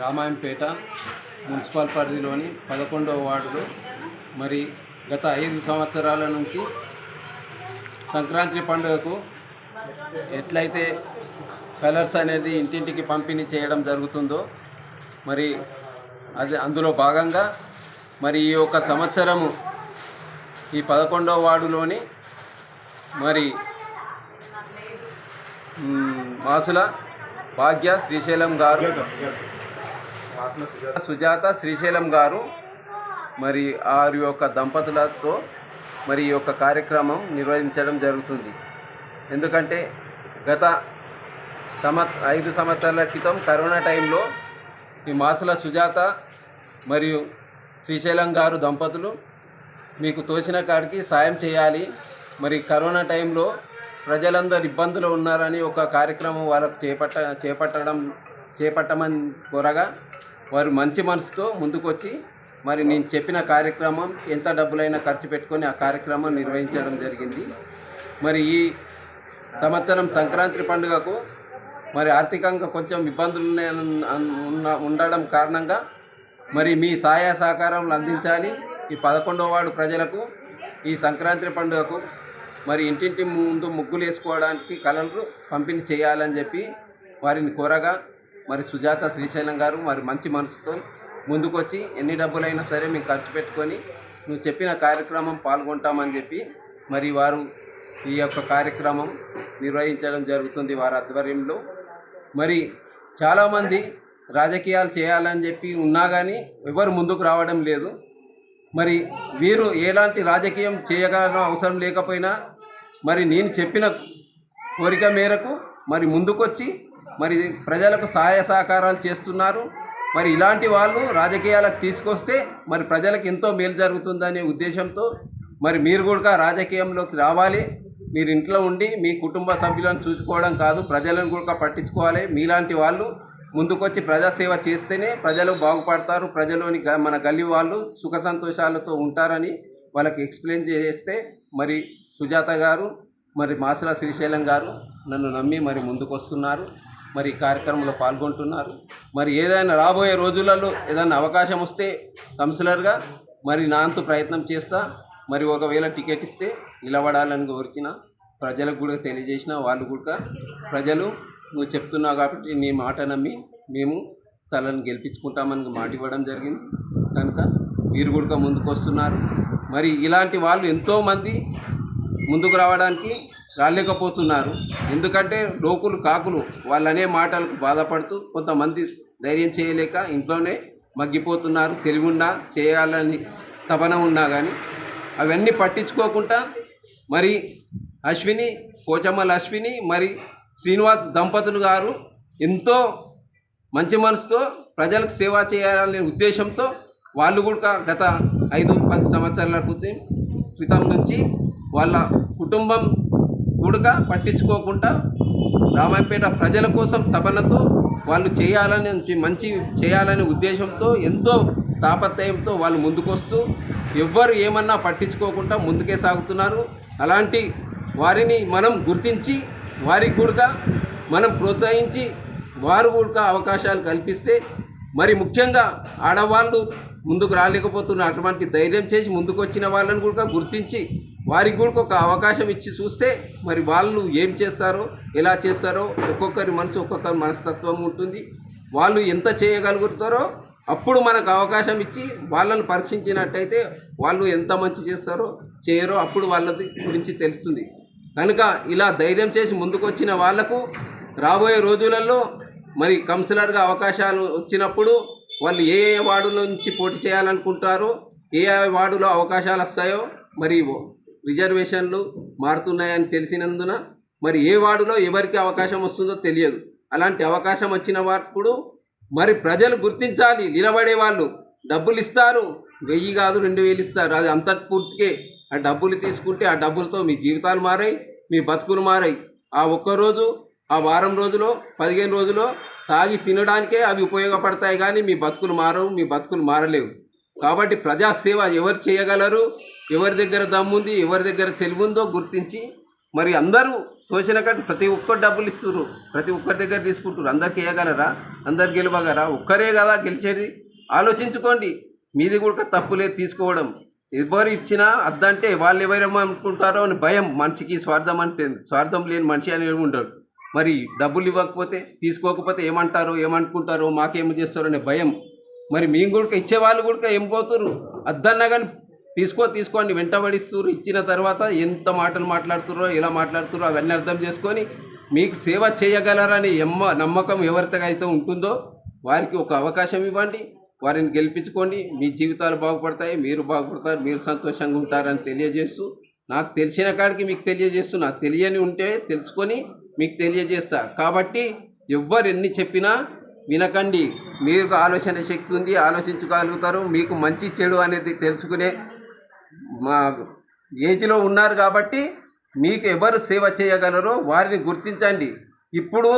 Ramayampet municipal పరిధిలోని 11వ వార్డులో మరి గత 5 సంవత్సరాల నుంచి సంక్రాంతి పండుగకు ఎట్లయితే కలర్స్ అనేది ఇంటింటికి పంపిణీ చేయడం జరుగుతుందో మరి అది అందులో భాగంగా మరి ఈ యొక్క సంవత్సరము ఈ 11వ వార్డులోని మరి మాసుల భాగ్య శ్రీశైలం గారు సుజాత శ్రీశైలం గారు మరి వారి యొక్క దంపతులతో మరి ఈ యొక్క కార్యక్రమం నిర్వహించడం జరుగుతుంది. ఎందుకంటే గత 5 సంవత్సరాల క్రితం కరోనా టైంలో ఈ మాసుల సుజాత మరియు శ్రీశైలం గారు దంపతులు మీకు తోచిన కాడికి సాయం చేయాలి, మరి కరోనా టైంలో ప్రజలందరూ ఇబ్బందులు ఉన్నారని ఒక కార్యక్రమం వాళ్ళకు చేపట్టమని కోరగా వారు మంచి మనసుతో ముందుకొచ్చి మరి నేను చెప్పిన కార్యక్రమం ఎంత డబ్బులైనా ఖర్చు పెట్టుకొని ఆ కార్యక్రమం నిర్వహించడం జరిగింది. మరి ఈ సంవత్సరం సంక్రాంతి పండుగకు మరి ఆర్థికంగా కొంచెం ఇబ్బందులు ఉండడం కారణంగా మరి మీ సహాయ సహకారాలు అందించాలి. ఈ 11వ వార్డు ప్రజలకు ఈ సంక్రాంతి పండుగకు మరి ఇంటింటి ముందు ముగ్గులు వేసుకోవడానికి కలర్లు పంపిణీ చేయాలని చెప్పి వారిని కోరగా మరి సుజాత శ్రీశైలం గారు మరి మంచి మనసుతో ముందుకొచ్చి ఎన్ని డబ్బులైనా సరే మేము ఖర్చు పెట్టుకొని నువ్వు చెప్పిన కార్యక్రమం పాల్గొంటామని చెప్పి మరి వారు ఈ యొక్క కార్యక్రమం నిర్వహించడం జరుగుతుంది వారి ఆధ్వర్యంలో. మరి చాలామంది రాజకీయాలు చేయాలని చెప్పి ఉన్నా కానీ ఎవరు ముందుకు రావడం లేదు. మరి వీరు ఎలాంటి రాజకీయం చేయగల అవసరం లేకపోయినా మరి నేను చెప్పిన కోరిక మేరకు మరి ముందుకొచ్చి మరి ప్రజలకు సహాయ సహకారాలు చేస్తున్నారు. మరి ఇలాంటి వాళ్ళు రాజకీయాలకు తీసుకొస్తే మరి ప్రజలకు ఎంతో మేలు జరుగుతుందనే ఉద్దేశంతో మరి మీరు కూడా రాజకీయంలోకి రావాలి. మీరు ఇంట్లో ఉండి మీ కుటుంబ సభ్యులను చూసుకోవడం కాదు, ప్రజలను కూడా పట్టించుకోవాలి. మీలాంటి వాళ్ళు ముందుకొచ్చి ప్రజాసేవ చేస్తేనే ప్రజలు బాగుపడతారు, ప్రజలోని మన గల్లీ వాళ్ళు సుఖ సంతోషాలతో ఉంటారని వాళ్ళకి ఎక్స్ప్లెయిన్ చేస్తే మరి సుజాత గారు మరి మాసుల శ్రీశైలం గారు నన్ను నమ్మి మరి ముందుకు వస్తున్నారు, మరి ఈ కార్యక్రమంలో పాల్గొంటున్నారు. మరి ఏదైనా రాబోయే రోజులలో ఏదైనా అవకాశం వస్తే కౌన్సిలర్గా మరి నా అంతు ప్రయత్నం చేస్తా. మరి ఒకవేళ టికెట్ ఇస్తే నిలబడాలని కోరిచిన ప్రజలకు కూడా తెలియజేసిన వాళ్ళు కూడా ప్రజలు నువ్వు చెప్తున్నావు కాబట్టి నీ మాట నమ్మి మేము తలను గెలిపించుకుంటామని మాట ఇవ్వడం జరిగింది కనుక వీరు కూడా ముందుకు వస్తున్నారు. మరి ఇలాంటి వాళ్ళు ఎంతోమంది ముందుకు రావడానికి రాలేకపోతున్నారు. ఎందుకంటే లోకులు కాకులు వాళ్ళనే మాటలకు బాధపడుతూ కొంతమంది ధైర్యం చేయలేక ఇంట్లోనే మగ్గిపోతున్నారు. తెలివి ఉన్నా చేయాలని తపన ఉన్నా కానీ అవన్నీ పట్టించుకోకుండా మరి అశ్విని పోచమ్మల అశ్విని మరి శ్రీనివాస్ దంపతులు గారు ఎంతో మంచి మనసుతో ప్రజలకు సేవ చేయాలనే ఉద్దేశంతో వాళ్ళు కూడా గత 5-10 సంవత్సరాల క్రితం నుంచి వాళ్ళ కుటుంబం కూడా పట్టించుకోకుండా రామాయంపేట ప్రజల కోసం తపనతో వాళ్ళు మంచి చేయాలనే ఉద్దేశంతో ఎంతో తాపత్రయంతో వాళ్ళు ముందుకొస్తూ ఎవ్వరు ఏమన్నా పట్టించుకోకుండా ముందుకే సాగుతున్నారు. అలాంటి వారిని మనం గుర్తించి వారికి కూడా మనం ప్రోత్సహించి వారు కూడా అవకాశాలు కల్పిస్తే మరి ముఖ్యంగా ఆడవాళ్ళు ముందుకు రాలేకపోతున్న అటువంటి ధైర్యం చేసి ముందుకు వచ్చిన వాళ్ళని కూడా గుర్తించి వారికి కూడా ఒక అవకాశం ఇచ్చి చూస్తే మరి వాళ్ళు ఏం చేస్తారో ఎలా చేస్తారో ఒక్కొక్కరి మనస్తత్వం ఉంటుంది. వాళ్ళు ఎంత చేయగలుగుతారో అప్పుడు మనకు అవకాశం ఇచ్చి వాళ్ళను పరీక్షించినట్టయితే వాళ్ళు ఎంత మంచి చేస్తారో చేయరో అప్పుడు వాళ్ళది గురించి తెలుస్తుంది. కనుక ఇలా ధైర్యం చేసి ముందుకు వచ్చిన వాళ్లకు రాబోయే రోజులలో మరి కౌన్సిలర్గా అవకాశాలు వచ్చినప్పుడు వాళ్ళు ఏ వార్డు నుంచి పోటీ చేయాలనుకుంటారో ఏ వార్డులో అవకాశాలు వస్తాయో మరి రిజర్వేషన్లు మారుతున్నాయని తెలిసినందున మరి ఏ వార్డులో ఎవరికి అవకాశం వస్తుందో తెలియదు. అలాంటి అవకాశం వచ్చిన వారు మరి ప్రజలు గుర్తించాలి. నిలబడే వాళ్ళు డబ్బులు ఇస్తారు, 1000 కాదు 2000 ఇస్తారు, అది అంత పూర్తికే ఆ డబ్బులు తీసుకుంటే ఆ డబ్బులతో మీ జీవితాలు మారాయి, మీ బతుకులు మారాయి. ఆ ఒక్కరోజు ఆ వారం రోజులో 15 రోజులో తాగి తినడానికే అవి ఉపయోగపడతాయి కానీ మీ బతుకులు మారవు, మీ బతుకులు మారలేవు. కాబట్టి ప్రజాసేవ ఎవరు చేయగలరు, ఎవరి దగ్గర దమ్ముంది, ఎవరి దగ్గర తెలివుందో గుర్తించి మరి అందరూ తోచిన కాడికి ప్రతి ఒక్కరు డబ్బులు ఇస్తున్నారు, ప్రతి ఒక్కరి దగ్గర తీసుకుంటారు. అందరికి వేయగలరా? అందరు గెలవగలరా? ఒక్కరే కదా గెలిచేది. ఆలోచించుకోండి. మీది కూడా తప్పులేదు తీసుకోవడం. ఎవరు ఇచ్చినా అద్దంటే వాళ్ళు ఎవరేమో అనుకుంటారో అని భయం మనిషికి. స్వార్థం అంటే స్వార్థం లేని మనిషి అని ఉండడు. మరి డబ్బులు ఇవ్వకపోతే తీసుకోకపోతే ఏమంటారో ఏమనుకుంటారో మాకేమో చేస్తారో అనే భయం. మరి మేము కూడా ఇచ్చేవాళ్ళు కూడా ఏం పోతున్నారు? అద్దన్నా కానీ తీసుకోండి వెంటబడిస్తున్నారు. ఇచ్చిన తర్వాత ఎంత మాటలు మాట్లాడుతుర్రో ఎలా మాట్లాడుతుర్రో అవన్నీ అర్థం చేసుకొని మీకు సేవ చేయగలరని నమ్మకం ఎవరితో అయితే ఉంటుందో వారికి ఒక అవకాశం ఇవ్వండి. వారిని గెలిపించుకోండి. మీ జీవితాలు బాగుపడతాయి, మీరు బాగుపడతారు, మీరు సంతోషంగా ఉంటారని తెలియజేస్తూ, నాకు తెలిసిన కాడికి మీకు తెలియజేస్తూ, నాకు తెలియని ఉంటే తెలుసుకొని మీకు తెలియజేస్తా. కాబట్టి ఎవ్వరు ఎన్ని చెప్పినా వినకండి. మీకు ఆలోచన శక్తి ఉంది, ఆలోచించగలుగుతారు. మీకు మంచి చెడు అనేది తెలుసుకునే మా ఏజ్లో ఉన్నారు. కాబట్టి మీకు ఎవరు సేవ చేయగలరో వారిని గుర్తించండి. ఇప్పుడు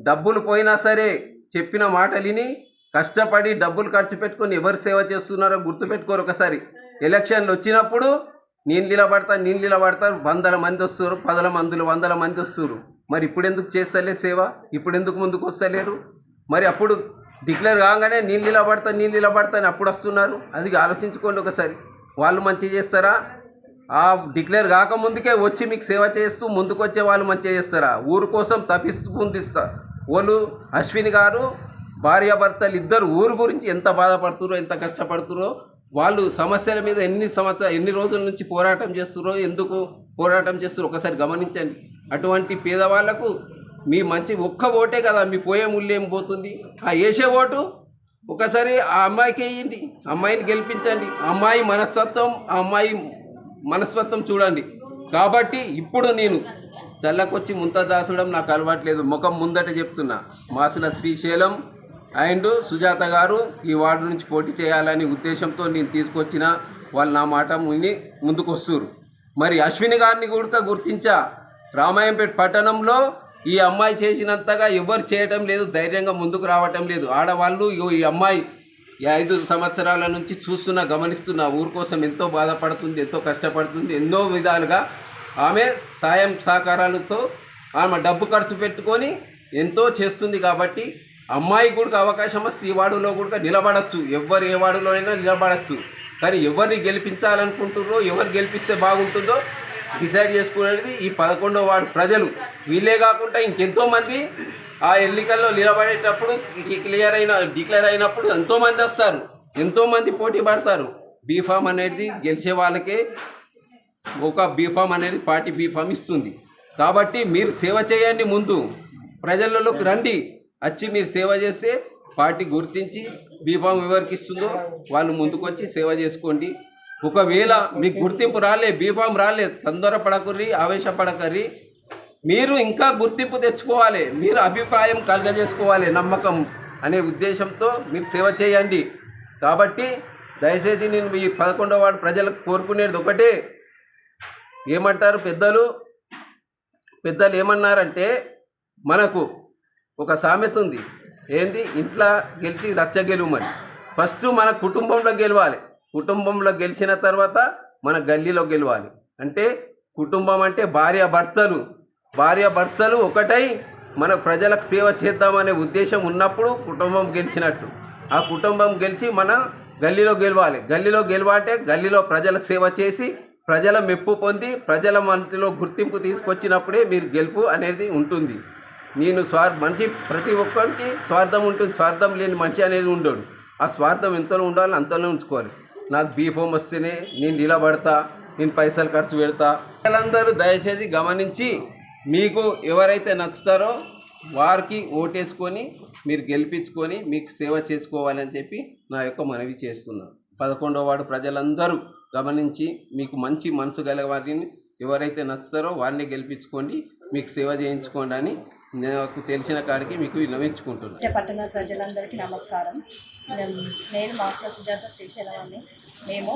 డబ్బులు పోయినా సరే చెప్పిన మాటలిని కష్టపడి డబ్బులు ఖర్చు పెట్టుకొని ఎవరు సేవ చేస్తున్నారో గుర్తుపెట్టుకోరు. ఒకసారి ఎలక్షన్లు వచ్చినప్పుడు నేను నిలబడతారు 100 మంది వస్తారు, 100 మంది వస్తారు. మరి ఇప్పుడు ఎందుకు చేస్తలేరు సేవ? ఇప్పుడు ఎందుకు ముందుకు వస్తలేరు? మరి అప్పుడు డిక్లేర్ కాగానే నేను నిలబడతా అని అప్పుడు వస్తున్నారు. అది ఆలోచించుకోండి ఒకసారి. వాళ్ళు మంచిగా చేస్తారా? ఆ డిక్లేర్ కాకముందుకే వచ్చి మీకు సేవ చేస్తూ ముందుకు వచ్చే వాళ్ళు మంచిగా చేస్తారా? ఊరు కోసం తప్పిస్తూ ముందిస్తారు వాళ్ళు. అశ్విని గారు భార్యాభర్తలు ఇద్దరు ఊరు గురించి ఎంత బాధపడుతురో, ఎంత కష్టపడుతురో. వాళ్ళు సమస్యల మీద ఎన్ని రోజుల నుంచి పోరాటం చేస్తురో, ఎందుకు పోరాటం చేస్తురో ఒకసారి గమనించండి. అటువంటి పేదవాళ్లకు మీ మంచి ఒక్క ఓటే కదా, మీ పోయే మూల్యం పోతుంది. ఆ వేసే ఓటు ఒకసారి ఆ అమ్మాయికి వేయండి, అమ్మాయిని గెలిపించండి. అమ్మాయి మనస్తత్వం చూడండి. కాబట్టి ఇప్పుడు నేను చల్లకొచ్చి ముంతదాసడం నాకు అలవాట్లేదు. ముఖం ముందట చెప్తున్నా. మాసుల శ్రీశైలం అండ్ సుజాత గారు ఈ వార్డు నుంచి పోటీ చేయాలని ఉద్దేశంతో నేను తీసుకొచ్చిన వాళ్ళు నా మాట ముందుకు వస్తున్నారు. మరి అశ్విని గారిని కూడా గుర్తించా. రామాయంపేట పట్టణంలో ఈ అమ్మాయి చేసినంతగా ఎవరు చేయటం లేదు, ధైర్యంగా ముందుకు రావటం లేదు. ఆడవాళ్ళు ఈ అమ్మాయి 5 సంవత్సరాల నుంచి గమనిస్తున్నా. ఊరు కోసం ఎంతో బాధపడుతుంది, ఎంతో కష్టపడుతుంది. ఎన్నో విధాలుగా ఆమె సాయం సహకారాలతో ఆమె డబ్బు ఖర్చు పెట్టుకొని ఎంతో చేస్తుంది. కాబట్టి అమ్మాయి కూడా అవకాశం వస్తే ఈ వార్డులో కూడా నిలబడచ్చు. ఎవరు ఏ వార్డులో అయినా నిలబడచ్చు. కానీ ఎవరిని గెలిపించాలనుకుంటున్నారో, ఎవరు గెలిపిస్తే బాగుంటుందో డిసైడ్ చేసుకునేది ఈ 11వ వార్డు ప్రజలు. వీళ్ళే కాకుండా ఇంకెంతోమంది ఆ ఎన్నికల్లో నిలబడేటప్పుడు డిక్లేర్ అయినప్పుడు ఎంతోమంది వస్తారు, ఎంతోమంది పోటీ పడతారు. బీఫామ్ అనేది గెలిచే వాళ్ళకే ఒక బీఫామ్ అనేది పార్టీ బీఫామ్ ఇస్తుంది. కాబట్టి మీరు సేవ చేయండి. ముందు ప్రజలలోకి రండి. వచ్చి మీరు సేవ చేస్తే పార్టీ గుర్తించి బీఫామ్ ఎవరికి ఇస్తుందో వాళ్ళు ముందుకొచ్చి సేవ చేసుకోండి. ఒకవేళ మీకు గుర్తింపు బీఫామ్ తొందరపడకర్రి, ఆవేశపడకర్రి. మీరు ఇంకా గుర్తింపు తెచ్చుకోవాలి, మీరు అభిప్రాయం కలగజేసుకోవాలి. నమ్మకం అనే ఉద్దేశంతో మీరు సేవ చేయండి. కాబట్టి దయచేసి నేను ఈ 11వ వార్డు ప్రజలకు కోరుకునేది ఒకటే. ఏమంటారు పెద్దలు ఏమన్నారంటే, మనకు ఒక సామెత ఉంది. ఏంది? ఇంట్లో గెలిచి రచ్చ గెలువమని. ఫస్ట్ మన కుటుంబంలో గెలవాలి. కుటుంబంలో గెలిచిన తర్వాత మన గల్లీలో గెలవాలి. అంటే కుటుంబం అంటే భార్యాభర్తలు ఒకటై మన ప్రజలకు సేవ చేద్దామనే ఉద్దేశం ఉన్నప్పుడు కుటుంబం గెలిచినట్టు. ఆ కుటుంబం గెలిచి మన గల్లీలో గెలవాలి. గల్లీలో గెలవాలంటే గల్లీలో ప్రజల సేవ చేసి ప్రజల మెప్పు పొంది ప్రజల మనసులో గుర్తింపు తీసుకొచ్చినప్పుడే మీరు గెలుపు అనేది ఉంటుంది. మనిషి ప్రతి ఒక్కరికి స్వార్థం ఉంటుంది. స్వార్థం లేని మనిషి అనేది ఉండడు. ఆ స్వార్థం ఎంతలో ఉండాలో అంతలో ఉంచుకోవాలి. నాకు బీఫామ్ వస్తేనే నేను నిలబడతా, నేను పైసలు ఖర్చు పెడతా. ప్రజలందరూ దయచేసి గమనించి మీకు ఎవరైతే నచ్చుతారో వారికి ఓటేసుకొని మీరు గెలిపించుకొని మీకు సేవ చేసుకోవాలని చెప్పి నా యొక్క మనవి చేస్తున్నాను. 11వ వార్డు ప్రజలందరూ గమనించి మీకు మంచి మనసు గల వారిని ఎవరైతే నచ్చుతారో వారిని గెలిపించుకోండి, మీకు సేవ చేయించుకోండి అని నాకు తెలిసిన కాడికి మీకు విన్నవించుకుంటున్నాను. పట్టణ ప్రజలందరికీ నమస్కారం. నేను మాస్టర్ సుజాత శ్రీశైలం అని. మేము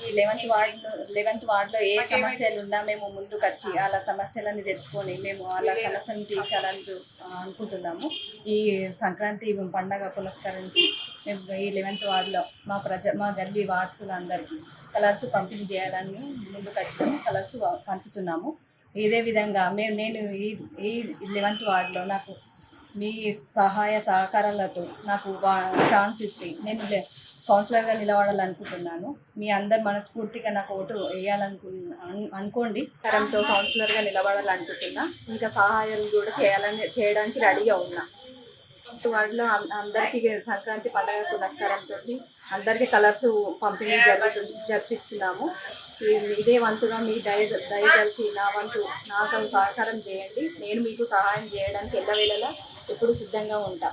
ఈ 11th వార్డులో ఏ సమస్యలు ఉన్నా మేము ముందుకు వచ్చి అలా సమస్యలని తెలుసుకొని మేము అలా సమస్యలను తీర్చాలని అనుకుంటున్నాము. ఈ సంక్రాంతి పండగ పురస్కరించి మేము ఈ 11th వార్డులో మా గల్లీ వార్డ్స్లో అందరికీ కలర్స్ పంపిణీ చేయాలని ముందుకు వచ్చినాము. కలర్స్ పంచుతున్నాము. ఇదే విధంగా నేను ఈ 11th వార్డులో నాకు మీ సహాయ సహకారాలతో నాకు ఛాన్స్ ఇస్తే నేను కౌన్సిలర్గా నిలబడాలనుకుంటున్నాను. మీ అందరు మనస్ఫూర్తిగా నాకు ఓటు అనుకోండి. తరంతో కౌన్సిలర్గా నిలబడాలనుకుంటున్నా. ఇంకా సహాయాలు కూడా చేయడానికి రెడీగా ఉన్నా. వార్డులో అందరికీ సంక్రాంతి పండుగ పురస్కారంతో అందరికీ కలర్స్ పంపిణీ జరిపిస్తున్నాము. ఇదే వంతుగా మీ దయదలిచి నా వంతు నాకు సహకారం చేయండి. నేను మీకు సహాయం చేయడానికి ఎల్లవేళలా ఎప్పుడు సిద్ధంగా ఉంటా.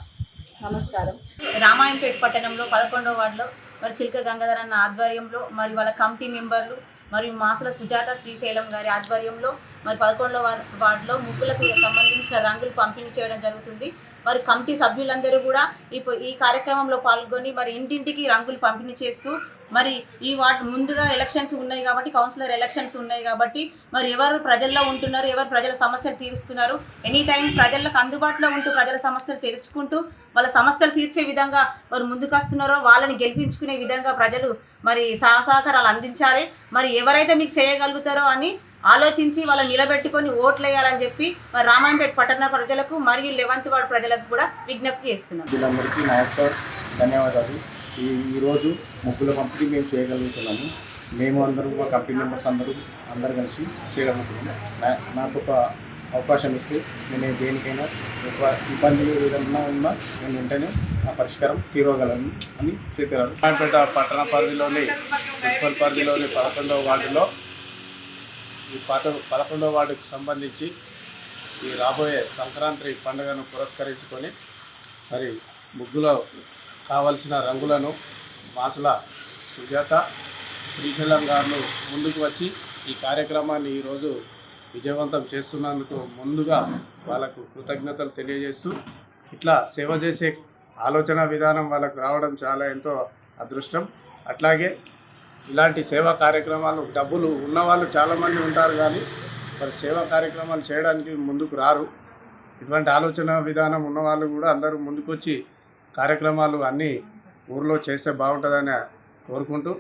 నమస్కారం. రామాయంపేట పట్టణంలో 11వ వార్డులో మరి చిలక గంగాధర్ అన్న ఆధ్వర్యంలో మరి వాళ్ళ కమిటీ మెంబర్లు మరియు మాసల సుజాత శ్రీశైలం గారి ఆధ్వర్యంలో మరి 11వ వార్డులో ముగ్గులకు సంబంధించిన రంగులు పంపిణీ చేయడం జరుగుతుంది. మరి కమిటీ సభ్యులందరూ కూడా ఈ కార్యక్రమంలో పాల్గొని మరి ఇంటింటికి రంగులు పంపిణీ చేస్తూ మరి ఈ వార్డు ముందుగా ఎలక్షన్స్ ఉన్నాయి కాబట్టి, కౌన్సిలర్ ఎలక్షన్స్ ఉన్నాయి కాబట్టి మరి ఎవరు ప్రజల్లో ఉంటున్నారు, ఎవరు ప్రజల సమస్యలు తీరుస్తున్నారు, ఎనీ టైం ప్రజలకు అందుబాటులో ఉంటూ ప్రజల సమస్యలు తెలుసుకుంటూ వాళ్ళ సమస్యలు తీర్చే విధంగా మరి ముందుకు వస్తున్నారో వాళ్ళని గెలిపించుకునే విధంగా ప్రజలు మరి సహకారాలు అందించాలి. మరి ఎవరైతే మీకు చేయగలుగుతారో అని ఆలోచించి వాళ్ళని నిలబెట్టుకొని ఓట్లు వేయాలని చెప్పి మరి రామాయంపేట పట్టణ ప్రజలకు మరియు 11th వార్డు ప్రజలకు కూడా విజ్ఞప్తి చేస్తున్నాం. వీళ్ళందరికీ నా యొక్క ధన్యవాదాలు. ఈరోజు ముగ్గుల పంపిణీ మేము చేయగలుగుతున్నాము. మేము అందరూ మా కంపెనీ మెంబర్స్ అందరూ కలిసి చేయగలుగుతున్నాము. నాకు ఒక అవకాశం ఇస్తే నేను దేనికైనా ఒక ఇబ్బందులు ఏదైనా ఉన్నా నేను వెంటనే నా పరిష్కారం తీరగలను అని చెప్పారు. రామాయంపేట పట్టణ పరిధిలోని మున్సిపల్ పరిధిలోని 11వ వార్డులో ఈ 11వ వార్డుకు సంబంధించి ఈ రాబోయే సంక్రాంతి పండుగను పురస్కరించుకొని మరి ముగ్గులో కావలసిన రంగులను మాసుల సుజాత శ్రీశైలం గారు ముందుకు వచ్చి ఈ కార్యక్రమాన్ని ఈరోజు విజయవంతం చేస్తున్నందుకు ముందుగా వాళ్ళకు కృతజ్ఞతలు తెలియజేస్తూ ఇట్లా సేవ చేసే ఆలోచన విధానం వాళ్ళకు రావడం చాలా ఎంతో అదృష్టం. అట్లాగే ఇలాంటి సేవా కార్యక్రమాలు డబ్బులు ఉన్నవాళ్ళు చాలామంది ఉంటారు కానీ మరి సేవా కార్యక్రమాలు చేయడానికి ముందుకు రారు. ఇటువంటి ఆలోచన విధానం ఉన్నవాళ్ళు కూడా అందరూ ముందుకొచ్చి కార్యక్రమాలు అన్నీ ఊర్లో చేస్తే బాగుంటుందని కోరుకుంటూ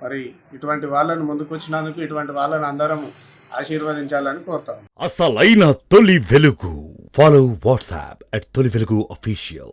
మరి ఇటువంటి వాళ్ళని ముందుకొచ్చినందుకు ఇటువంటి వాళ్ళని అందరం ఆశీర్వదించాలని కోరుతాం. అసలైన తొలి వెలుగు. ఫాలో వాట్సాప్ @తొలి వెలుగు official.